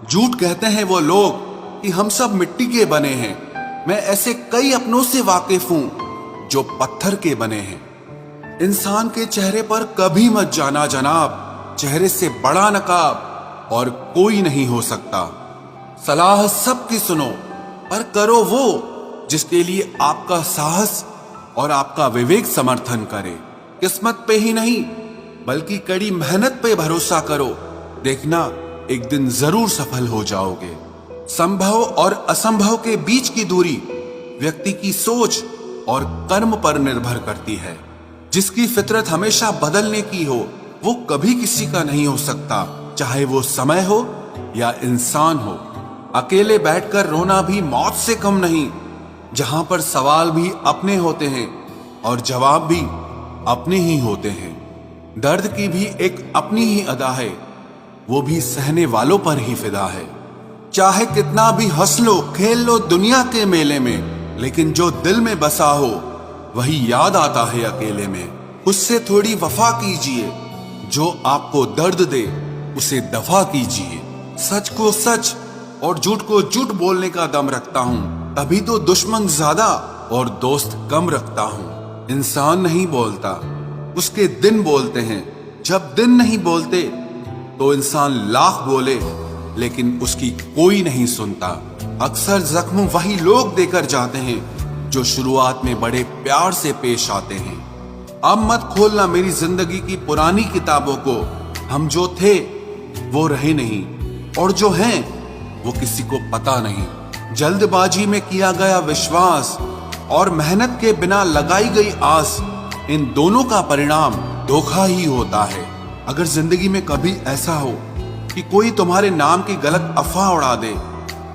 झूठ कहते हैं वो लोग कि हम सब मिट्टी के बने हैं। मैं ऐसे कई अपनों से वाकिफ हूं जो पत्थर के बने हैं। इंसान के चेहरे पर कभी मत जाना जनाब, चेहरे से बड़ा नकाब और कोई नहीं हो सकता। सलाह सबकी सुनो, पर करो वो जिसके लिए आपका साहस और आपका विवेक समर्थन करे। किस्मत पे ही नहीं बल्कि कड़ी मेहनत पे भरोसा करो, देखना एक दिन जरूर सफल हो जाओगे। संभव और असंभव के बीच की दूरी व्यक्ति की सोच और कर्म पर निर्भर करती है। जिसकी फितरत हमेशा बदलने की हो वो कभी किसी का नहीं हो सकता, चाहे वो समय हो या इंसान हो। अकेले बैठकर रोना भी मौत से कम नहीं, जहां पर सवाल भी अपने होते हैं और जवाब भी अपने ही होते हैं। दर्द की भी एक अपनी ही अदा है, वो भी सहने वालों पर ही फिदा है। चाहे कितना भी हंस लो खेल लो दुनिया के मेले में, लेकिन जो दिल में बसा हो वही याद आता है अकेले में। उससे थोड़ी वफा कीजिए, जो आपको दर्द दे उसे दफा कीजिए। सच को सच और झूठ को झूठ बोलने का दम रखता हूं, तभी तो दुश्मन ज्यादा और दोस्त कम रखता हूं। इंसान नहीं बोलता, उसके दिन बोलते हैं। जब दिन नहीं बोलते तो इंसान लाख बोले लेकिन उसकी कोई नहीं सुनता। अक्सर जख्म वही लोग देकर जाते हैं जो शुरुआत में बड़े प्यार से पेश आते हैं। अब मत खोलना मेरी जिंदगी की पुरानी किताबों को, हम जो थे वो रहे नहीं और जो हैं वो किसी को पता नहीं। जल्दबाजी में किया गया विश्वास और मेहनत के बिना लगाई गई आस, इन दोनों का परिणाम धोखा ही होता है। अगर जिंदगी में कभी ऐसा हो कि कोई तुम्हारे नाम की गलत अफवाह उड़ा दे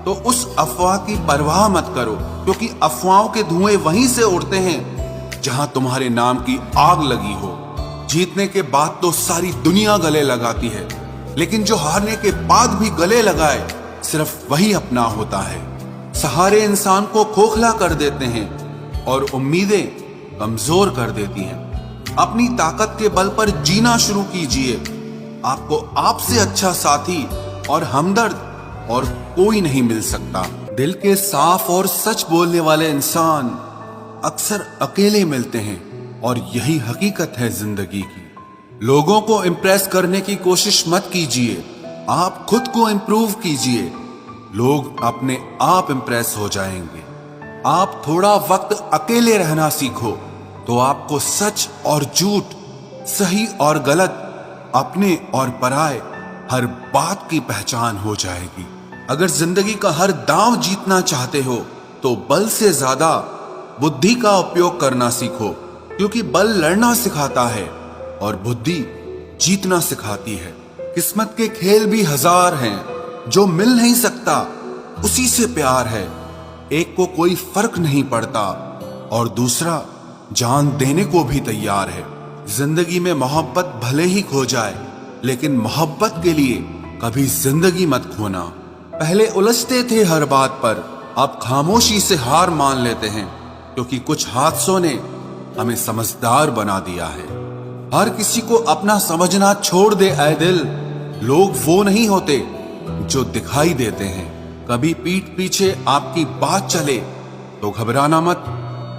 तो उस अफवाह की परवाह मत करो, क्योंकि अफवाहों के धुएं वहीं से उड़ते हैं जहां तुम्हारे नाम की आग लगी हो। जीतने के बाद तो सारी दुनिया गले लगाती है, लेकिन जो हारने के बाद भी गले लगाए सिर्फ वही अपना होता है। सहारे इंसान को खोखला कर देते हैं और उम्मीदें कमजोर कर देती हैं। अपनी ताकत के बल पर जीना शुरू कीजिए। आपको आपसे अच्छा साथी और हमदर्द और कोई नहीं मिल सकता। दिल के साफ और सच बोलने वाले इंसान अक्सर अकेले मिलते हैं और यही हकीकत है जिंदगी की। लोगों को इम्प्रेस करने की कोशिश मत कीजिए, आप खुद को इम्प्रूव कीजिए। लोग अपने आप इम्प्रेस हो जाएंगे। आप थोड़ा वक्त अकेले रहना सीखो तो आपको सच और झूठ, सही और गलत, अपने और पराये हर बात की पहचान हो जाएगी। अगर जिंदगी का हर दांव जीतना चाहते हो तो बल से ज्यादा बुद्धि का उपयोग करना सीखो, क्योंकि बल लड़ना सिखाता है और बुद्धि जीतना सिखाती है। किस्मत के खेल भी हजार हैं, जो मिल नहीं सकता उसी से प्यार है। एक को कोई फर्क नहीं पड़ता और दूसरा जान देने को भी तैयार है। जिंदगी में मोहब्बत भले ही खो जाए, लेकिन मोहब्बत के लिए कभी जिंदगी मत खोना। पहले उलझते थे हर बात पर, अब खामोशी से हार मान लेते हैं, क्योंकि कुछ हादसों ने हमें समझदार बना दिया है। हर किसी को अपना समझना छोड़ दे ऐ दिल। लोग वो नहीं होते जो दिखाई देते हैं। कभी पीठ पीछे आपकी बात चले तो घबराना मत,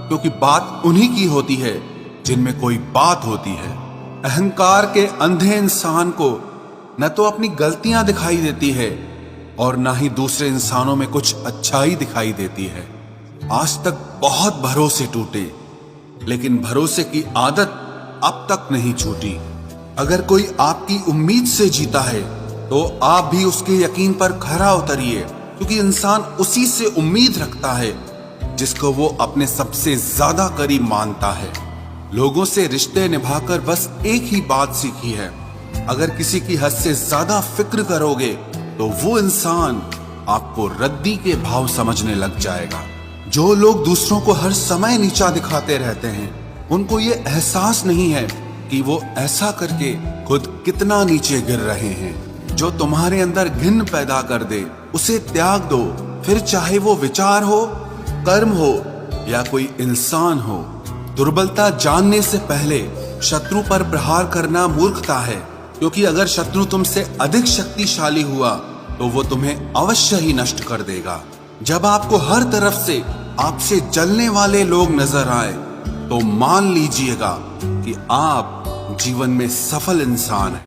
क्योंकि बात उन्हीं की होती है जिनमें कोई बात होती है। अहंकार के अंधे इंसान को न तो अपनी गलतियां दिखाई देती है और न ही दूसरे इंसानों में कुछ अच्छाई दिखाई देती है। आज तक बहुत भरोसे टूटे, लेकिन भरोसे की आदत अब तक नहीं छूटी। अगर कोई आपकी उम्मीद से जीता है तो आप भी उसके यकीन पर खरा उतरिए, क्योंकि इंसान उसी से उम्मीद रखता है जिसको वो अपने सबसे ज्यादा करीब मानता है। लोगों से रिश्ते निभाकर बस एक ही बात सीखी है, अगर किसी की हद से ज्यादा फिक्र करोगे तो वो इंसान आपको रद्दी के भाव समझने लग जाएगा। जो लोग दूसरों को हर समय नीचा दिखाते रहते हैं, उनको ये एहसास नहीं है कि वो ऐसा करके खुद कितना नीचे गिर रहे हैं। जो तुम्हारे अंदर घिन पैदा कर दे उसे त्याग दो, फिर चाहे वो विचार हो, कर्म हो या कोई इंसान हो। दुर्बलता जानने से पहले शत्रु पर प्रहार करना मूर्खता है, क्योंकि अगर शत्रु तुमसे अधिक शक्तिशाली हुआ तो वो तुम्हें अवश्य ही नष्ट कर देगा। जब आपको हर तरफ से आपसे जलने वाले लोग नजर आए तो मान लीजिएगा कि आप जीवन में सफल इंसान हैं।